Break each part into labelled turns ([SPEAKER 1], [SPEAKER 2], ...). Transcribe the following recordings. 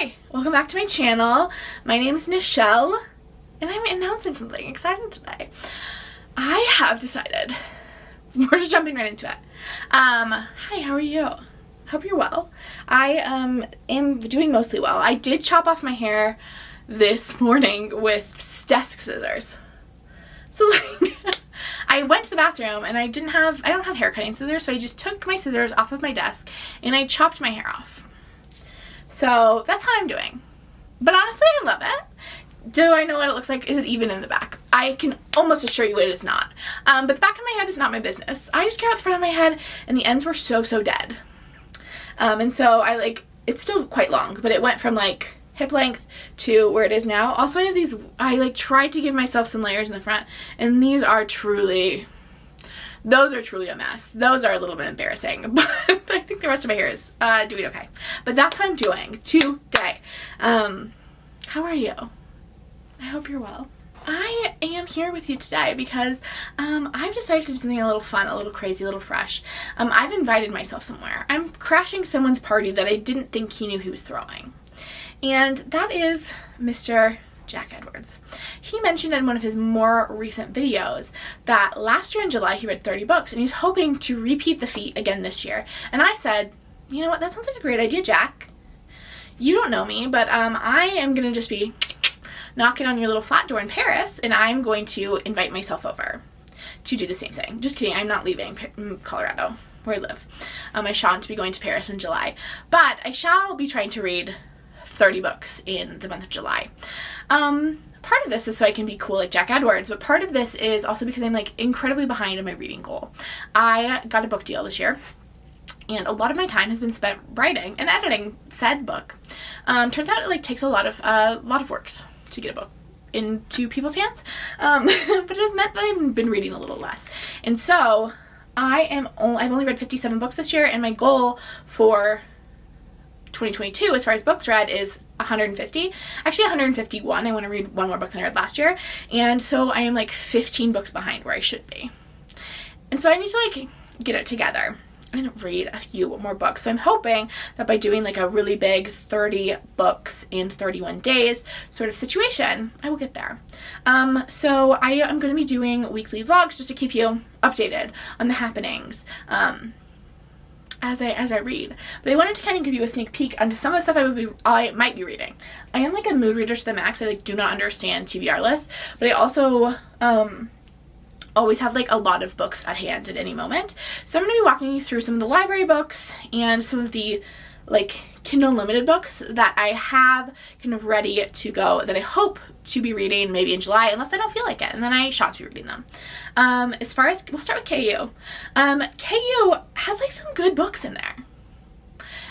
[SPEAKER 1] Hi, welcome back to my channel. My name is Nichelle, and I'm announcing something exciting today. I have decided, we're just jumping right into it. Hi, how are you? Hope you're well. I am doing mostly well. I did chop off my hair this morning with desk scissors. So like, I went to the bathroom and I don't have hair cutting scissors, so I just took my scissors off of my desk and I chopped my hair off. So that's how I'm doing. But honestly, I love it. Do I know what it looks like? Is it even in the back? I can almost assure you it is not. But the back of my head is not my business. I just care about the front of my head, and the ends were so dead. And so it's still quite long, but it went from like hip length to where it is now. Also, I have these, I tried to give myself some layers in the front, and these are truly, those are truly a mess. Those are a little bit embarrassing, but I think the rest of my hair is doing okay. But that's what I'm doing today. How are you? I hope you're well. I am here with you today because I've decided to do something a little fun, a little crazy, a little fresh. I've invited myself somewhere. I'm crashing someone's party that I didn't think he knew he was throwing. And that is Mr. Jack Edwards. He mentioned in one of his more recent videos that last year in July he read 30 books and he's hoping to repeat the feat again this year. And I said, you know what, that sounds like a great idea, Jack. You don't know me, but I am going to just be knocking on your little flat door in Paris, and I'm going to invite myself over to do the same thing. Just kidding, I'm not leaving Colorado, where I live. I shan't be going to Paris in July, but I shall be trying to read 30 books in the month of July. Part of this is so I can be cool like Jack Edwards, but part of this is also because I'm incredibly behind in my reading goal. I got a book deal this year, and a lot of my time has been spent writing and editing said book. Turns out it takes a lot of work to get a book into people's hands, but it has meant that I've been reading a little less. And so I've only read 57 books this year, and my goal for 2022 as far as books read is 150. Actually 151. I want to read one more book than I read last year, and so I am 15 books behind where I should be. And so I need to get it together and read a few more books. So I'm hoping that by doing a really big 30 books in 31 days sort of situation, I will get there. So I am going to be doing weekly vlogs just to keep you updated on the happenings as I read. But I wanted to kind of give you a sneak peek onto some of the stuff I might be reading. I am a mood reader to the max. I do not understand TBR lists, but I also always have a lot of books at hand at any moment. So I'm going to be walking you through some of the library books and some of the Kindle Unlimited books that I have kind of ready to go that I hope to be reading maybe in July, unless I don't feel like it, and then I shan't be reading them. As far as, we'll start with KU. KU has some good books in there.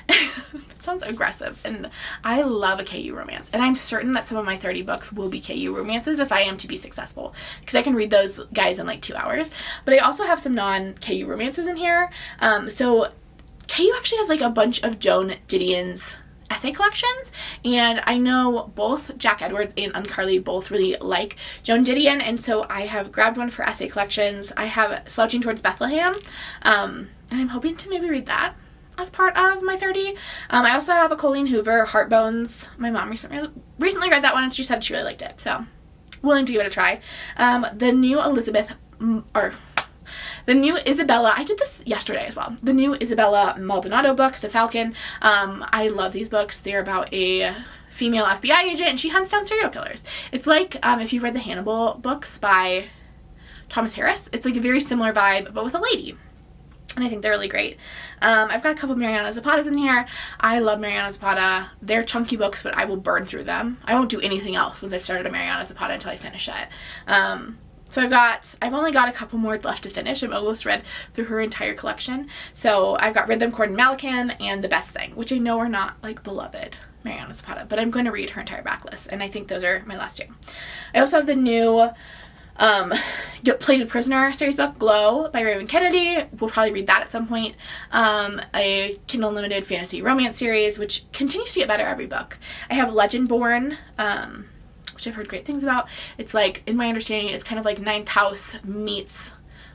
[SPEAKER 1] It sounds aggressive, and I love a KU romance, and I'm certain that some of my 30 books will be KU romances if I am to be successful, because I can read those guys in 2 hours. But I also have some non-KU romances in here. So KU actually has a bunch of Joan Didion's essay collections, and I know both Jack Edwards and Uncarly both really like Joan Didion, and so I have grabbed one for essay collections. I have Slouching Towards Bethlehem, and I'm hoping to maybe read that as part of my 30. I also have a Colleen Hoover, Heartbones. My mom recently read that one, and she said she really liked it, so willing to give it a try. The new Isabella, I did this yesterday as well. The new Isabella Maldonado book, The Falcon. I love these books. They're about a female FBI agent, and she hunts down serial killers. It's if you've read the Hannibal books by Thomas Harris, it's a very similar vibe, but with a lady. And I think they're really great. I've got a couple of Mariana Zapatas in here. I love Mariana Zapata. They're chunky books, but I will burn through them. I won't do anything else once I started a Mariana Zapata until I finish it. So I've only got a couple more left to finish. I've almost read through her entire collection. So I've got Rhythm, Chord, and Malacan and The Best Thing, which I know are not beloved Mariana Zapata, but I'm going to read her entire backlist, and I think those are my last two. I also have the new Plated Prisoner series book, Glow by Raven Kennedy. We'll probably read that at some point. A Kindle Unlimited fantasy romance series, which continues to get better every book. I have Legendborn, which I've heard great things about. It's in my understanding, it's kind of Ninth House meets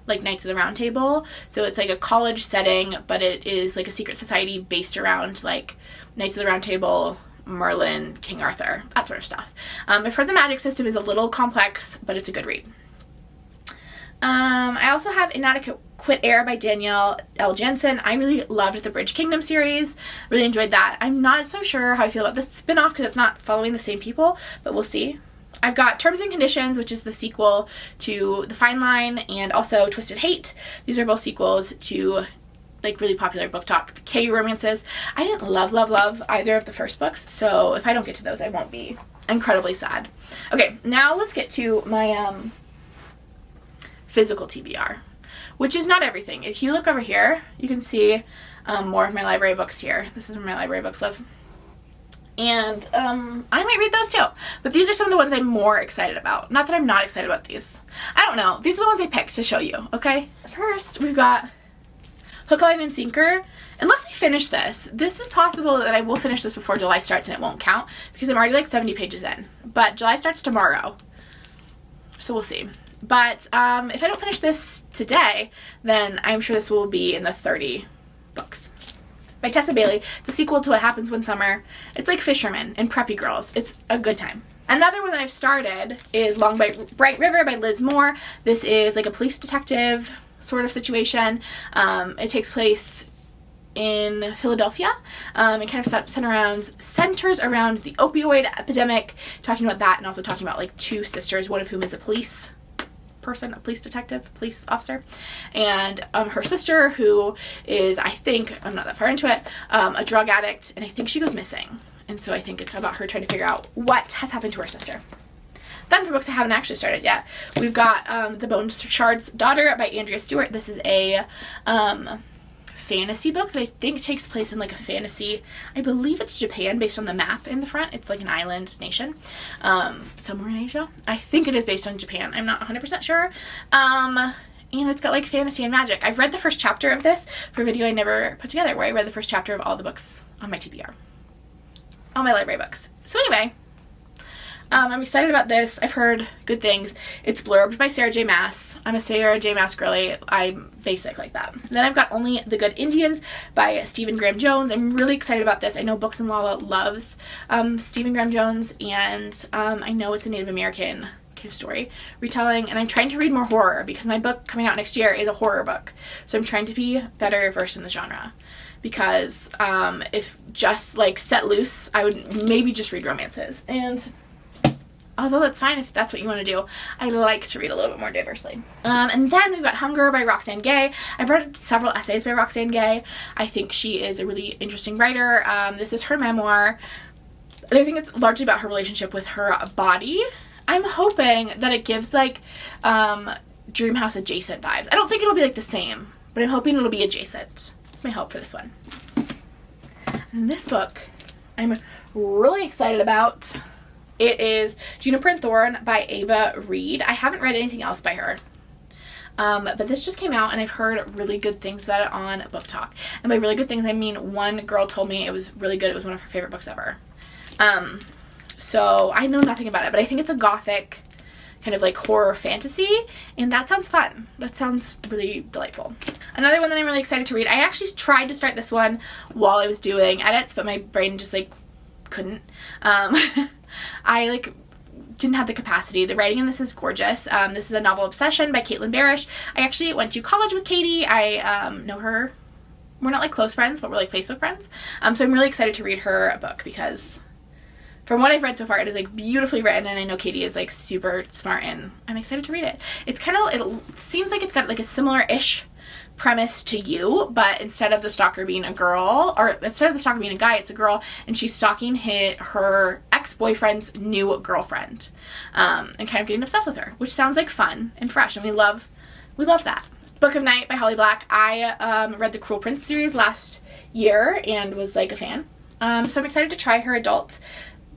[SPEAKER 1] Knights of the Round Table. So it's a college setting, but it is a secret society based around Knights of the Round Table Merlin, King Arthur, that sort of stuff. I've heard the magic system is a little complex, but it's a good read. I also have Inadequate Air by Danielle L. Jensen. I really loved the Bridge Kingdom series. Really enjoyed that. I'm not so sure how I feel about this spin-off because it's not following the same people, but we'll see. I've got Terms and Conditions, which is the sequel to The Fine Line, and also Twisted Hate. These are both sequels to like really popular book talk KU romances. I didn't love either of the first books, so if I don't get to those, I won't be incredibly sad. Okay, now let's get to my physical TBR, which is not everything. If you look over here, you can see more of my library books here. This is where my library books live. And I might read those too. But these are some of the ones I'm more excited about. Not that I'm not excited about these. I don't know. These are the ones I picked to show you, okay? First, we've got Hook, Line, and Sinker. Unless I finish this, this is possible that I will finish this before July starts and it won't count because I'm already like 70 pages in. But July starts tomorrow. So we'll see. But if I don't finish this today, then I'm sure this will be in the 30 books. By Tessa Bailey. It's a sequel to What Happens One Summer. It's like Fisherman and Preppy Girls. It's a good time. Another one that I've started is Long Bright River by Liz Moore. This is like a police detective sort of situation. It takes place in Philadelphia. It kind of centers around the opioid epidemic, talking about that and also talking about like two sisters, one of whom is a police person, a police detective, police officer, and her sister, who is, I think, I'm not that far into it, a drug addict, and I think she goes missing. And so I think it's about her trying to figure out what has happened to her sister. Then for books I haven't actually started yet, we've got The Bone Shard's Daughter by Andrea Stewart. This is a fantasy book that I think takes place in like a fantasy, I believe it's Japan based on the map in the front. It's like an island nation somewhere in Asia. I think it is based on Japan. I'm not 100% sure. And it's got like fantasy and magic. I've read the first chapter of this for a video I never put together where I read the first chapter of all the books on my TBR. All my library books. So anyway, I'm excited about this. I've heard good things. It's blurbed by Sarah J. Maas. I'm a Sarah J. Maas girly. I'm basic like that. Then I've got Only the Good Indians by Stephen Graham Jones. I'm really excited about this. I know Books and Lala loves Stephen Graham Jones, and I know it's a Native American kind of story retelling, and I'm trying to read more horror because my book coming out next year is a horror book. So I'm trying to be better versed in the genre. Because if just like set loose, I would maybe just read romances. And although that's fine if that's what you want to do, I like to read a little bit more diversely. And then we've got Hunger by Roxane Gay. I've read several essays by Roxane Gay. I think she is a really interesting writer. This is her memoir. And I think it's largely about her relationship with her body. I'm hoping that it gives like Dream House adjacent vibes. I don't think it'll be like the same, but I'm hoping it'll be adjacent. That's my hope for this one. And this book I'm really excited about. It is Juniper and Thorn by Ava Reed. I haven't read anything else by her. But this just came out and I've heard really good things about it on Book Talk. And by really good things, I mean one girl told me it was really good. It was one of her favorite books ever. So I know nothing about it, but I think it's a gothic kind of like horror fantasy, and that sounds fun. That sounds really delightful. Another one that I'm really excited to read. I actually tried to start this one while I was doing edits, but my brain just like couldn't. I like didn't have the capacity. The writing in this is gorgeous. This is a novel Obsession by Caitlin Barish. I actually went to college with Katie. I know her. We're not like close friends, but we're like Facebook friends. So I'm really excited to read her book because from what I've read so far, it is like beautifully written, and I know Katie is like super smart, and I'm excited to read it. It's kind of, it seems like it's got like a similar-ish premise to You, but instead of the stalker being a girl, or instead of the stalker being a guy, it's a girl, and she's stalking her ex-boyfriend's new girlfriend, and kind of getting obsessed with her, which sounds like fun and fresh, and we love that. Book of Night by Holly Black. I read the Cruel Prince series last year and was like a fan, so I'm excited to try her adult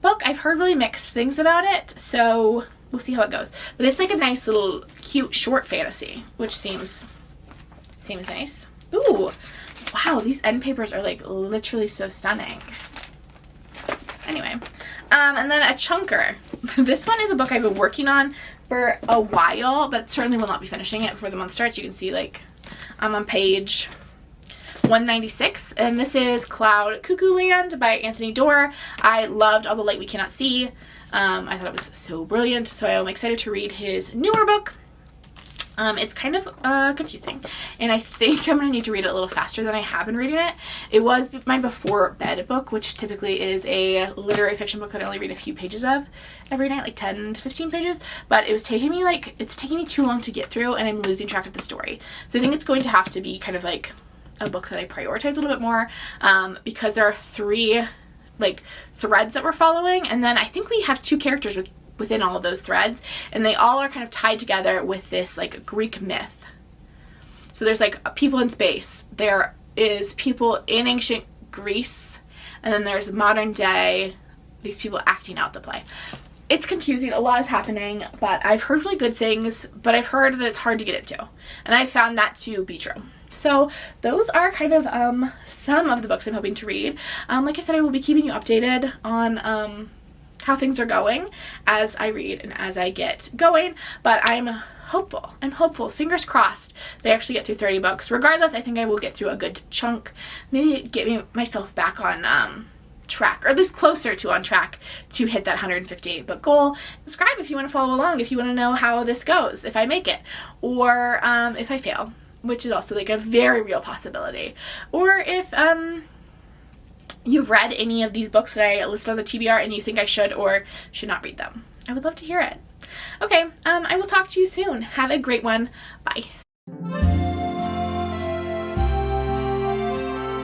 [SPEAKER 1] book. I've heard really mixed things about it, so we'll see how it goes. But it's like a nice little cute short fantasy, which seems nice. Ooh, wow, these end papers are like literally so stunning. Anyway, and then a chunker. This one is a book I've been working on for a while, but certainly will not be finishing it before the month starts. You can see like I'm on page 196, and this is Cloud Cuckoo Land by Anthony Doerr. I loved All the Light We Cannot See. I thought it was so brilliant, so I'm excited to read his newer book. It's kind of confusing, and I think I'm going to need to read it a little faster than I have been reading it. It was my before bed book, which typically is a literary fiction book that I only read a few pages of every night, like 10 to 15 pages, but it's taking me too long to get through, and I'm losing track of the story. So I think it's going to have to be kind of like a book that I prioritize a little bit more, because there are 3 like threads that we're following, and then I think we have 2 characters within all of those threads, and they all are kind of tied together with this like Greek myth. So there's like people in space, there is people in ancient Greece, and then there's modern day, these people acting out the play. It's confusing, a lot is happening, but I've heard really good things, but I've heard that it's hard to get into, and I found that to be true. So those are kind of some of the books I'm hoping to read. Like I said, I will be keeping you updated on how things are going as I read and as I get going, but I'm hopeful, fingers crossed, they actually get through 30 books. Regardless, I think I will get through a good chunk, maybe get myself back on track, or at least closer to on track to hit that 158 book goal. Subscribe if you want to follow along, if you want to know how this goes, if I make it, or if I fail, which is also like a very real possibility, or if you've read any of these books that I listed on the TBR and you think I should or should not read them. I would love to hear it. Okay, I will talk to you soon. Have a great one. Bye.